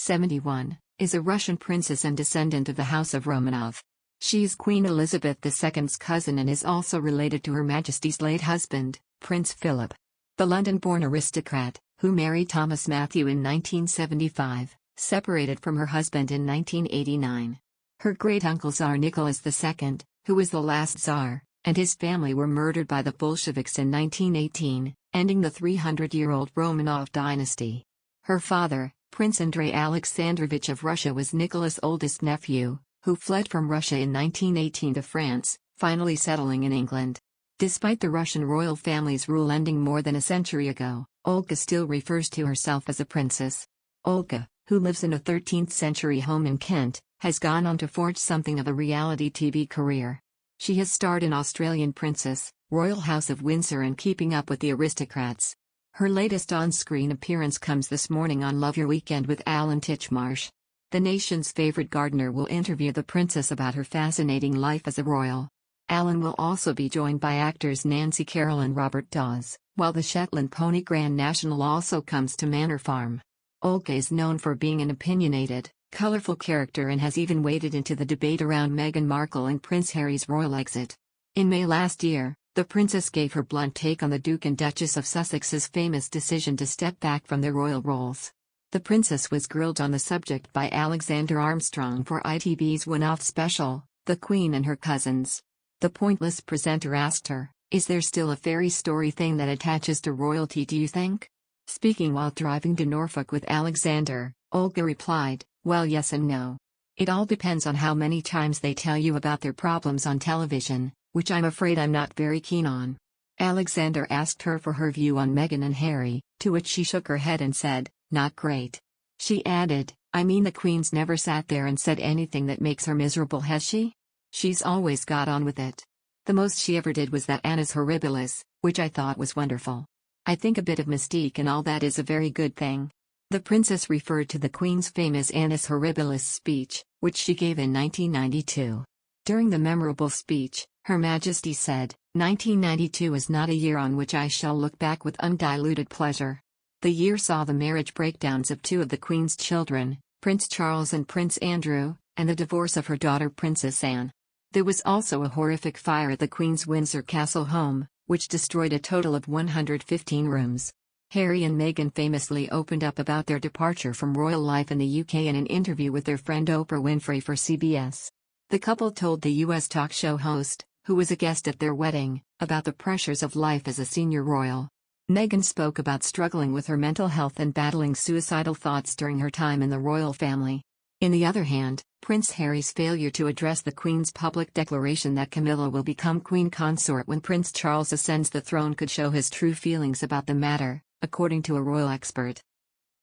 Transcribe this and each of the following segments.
71, is a Russian princess and descendant of the House of Romanov. She is Queen Elizabeth II's cousin and is also related to Her Majesty's late husband, Prince Philip. The London-born aristocrat, who married Thomas Matthew in 1975, separated from her husband in 1989. Her great-uncle Tsar Nicholas II, who was the last Tsar, and his family were murdered by the Bolsheviks in 1918, ending the 300-year-old Romanov dynasty. Her father, Prince Andrei Alexandrovich of Russia, was Nicholas' oldest nephew, who fled from Russia in 1918 to France, finally settling in England. Despite the Russian royal family's rule ending more than a century ago, Olga still refers to herself as a princess. Olga, who lives in a 13th-century home in Kent, has gone on to forge something of a reality TV career. She has starred in Australian Princess, Royal House of Windsor and Keeping Up with the Aristocrats. Her latest on-screen appearance comes this morning on Love Your Weekend with Alan Titchmarsh. The nation's favorite gardener will interview the princess about her fascinating life as a royal. Alan will also be joined by actors Nancy Carroll and Robert Dawes, while the Shetland pony Grand National also comes to Manor Farm. Olga is known for being an opinionated, colorful character and has even waded into the debate around Meghan Markle and Prince Harry's royal exit. In May last year, the princess gave her blunt take on the Duke and Duchess of Sussex's famous decision to step back from their royal roles. The princess was grilled on the subject by Alexander Armstrong for ITV's one-off special, The Queen and Her Cousins. The pointless presenter asked her, "Is there still a fairy story thing that attaches to royalty, do you think?" Speaking while driving to Norfolk with Alexander, Olga replied, "Well, yes and no. It all depends on how many times they tell you about their problems on television, which I'm afraid I'm not very keen on." Alexander asked her for her view on Meghan and Harry, to which she shook her head and said, "Not great." She added, "I mean, the Queen's never sat there and said anything that makes her miserable, has she? She's always got on with it. The most she ever did was that Annus Horribilis, which I thought was wonderful. I think a bit of mystique and all that is a very good thing." The princess referred to the Queen's famous Annus Horribilis speech, which she gave in 1992. During the memorable speech, Her Majesty said, "1992 is not a year on which I shall look back with undiluted pleasure. The year saw the marriage breakdowns of two of the Queen's children, Prince Charles and Prince Andrew, and the divorce of her daughter Princess Anne. There was also a horrific fire at the Queen's Windsor Castle home, which destroyed a total of 115 rooms." Harry and Meghan famously opened up about their departure from royal life in the UK in an interview with their friend Oprah Winfrey for CBS. The couple told the US talk show host, who was a guest at their wedding, about the pressures of life as a senior royal. Meghan spoke about struggling with her mental health and battling suicidal thoughts during her time in the royal family. On the other hand, Prince Harry's failure to address the Queen's public declaration that Camilla will become Queen Consort when Prince Charles ascends the throne could show his true feelings about the matter, according to a royal expert.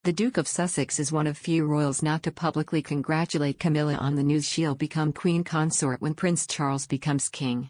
The Duke of Sussex is one of few royals not to publicly congratulate Camilla on the news she'll become Queen Consort when Prince Charles becomes king.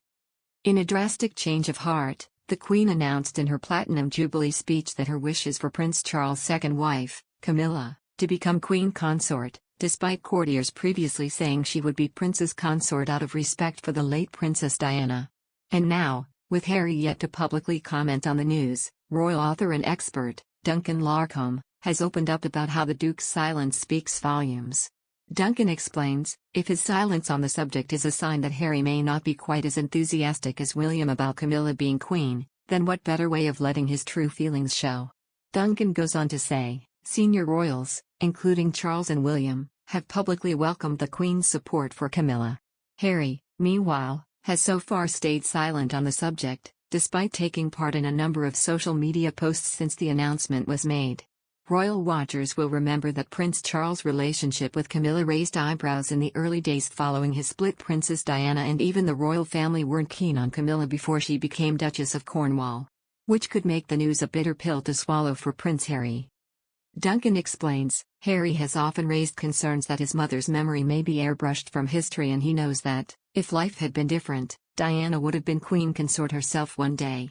In a drastic change of heart, the Queen announced in her Platinum Jubilee speech that her wish is for Prince Charles' second wife, Camilla, to become Queen Consort, despite courtiers previously saying she would be Princess Consort out of respect for the late Princess Diana. And now, with Harry yet to publicly comment on the news, royal author and expert, Duncan Larcombe, has opened up about how the Duke's silence speaks volumes. Duncan explains, if his silence on the subject is a sign that Harry may not be quite as enthusiastic as William about Camilla being queen, then what better way of letting his true feelings show? Duncan goes on to say, senior royals, including Charles and William, have publicly welcomed the Queen's support for Camilla. Harry, meanwhile, has so far stayed silent on the subject, despite taking part in a number of social media posts since the announcement was made. Royal watchers will remember that Prince Charles' relationship with Camilla raised eyebrows in the early days following his split. Princess Diana and even the royal family weren't keen on Camilla before she became Duchess of Cornwall, which could make the news a bitter pill to swallow for Prince Harry. Duncan explains, Harry has often raised concerns that his mother's memory may be airbrushed from history, and he knows that, if life had been different, Diana would have been Queen Consort herself one day.